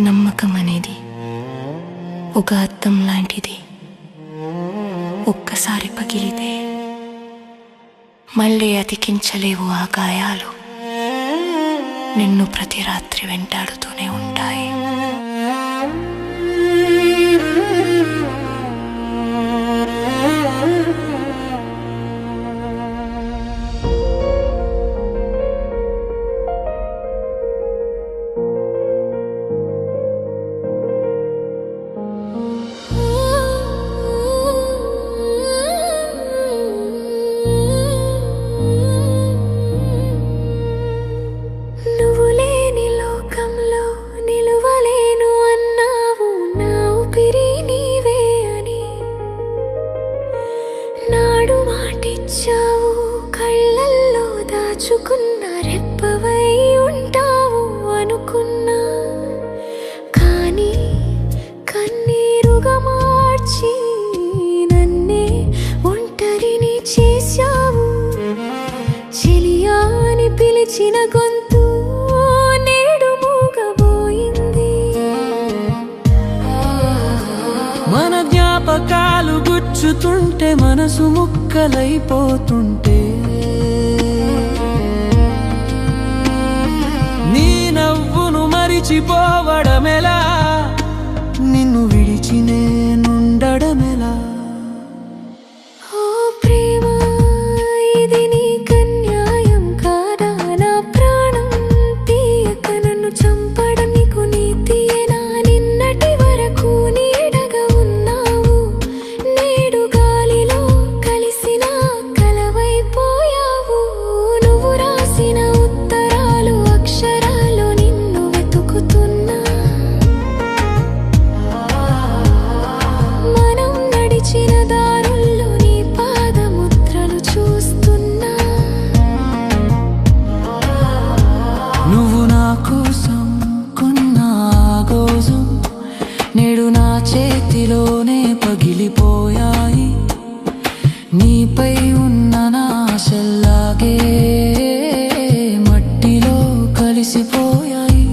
నమ్మకం అనేది ఒక అద్దం లాంటిది. ఒక్కసారి పగిలితే మళ్ళీ అతికించలేవు ఆ గాయాలు. నిన్ను ప్రతి రాత్రి వెంటాడుతూనే ఉంటాయి. మాటిచ్చావు, కళ్ళల్లో దాచుకున్న రెప్పవై ఉంటావు అనుకున్నా. కానీ కన్నీరుగా మార్చి నన్నే ఒంటరిని చేశావు. చెలియా అని పిలిచిన గొంతు నేడు మూగబోయింది. మన జ్ఞాపకాలు గుచ్చుతుంటే, మనసు ముక్కలైపోతుంటే, నీ నవ్వును మరిచిపోవడమెలా, నిన్ను విడిచి నేనుండడమెలా? ఓ ప్రేమ, ఇది నీకన్యాయం కాదా? నా ప్రాణం తీయక నన్ను చంపడం నీకు నీతియేనా? నిన్నటి వరకు నీడగా ఉన్నావు, నేడు గాలిలో కలిసిన కలవైపోయావు. నువ్వు రాసిన ఉత్తరాలు అక్షరాలు నిన్ను వెతుకుతున్నా. మనం నడిచిన దారుల్లో నీ పాదముద్రలు చూస్తున్నా. నువ్వు నా కోసం కొన్న ఆగోజం నేడు నా చేతిలోనే పగిలిపోయాయి. నీపై ఉన్న నా ఆశల్లాగే మట్టిలో కలిసిపోయాయి.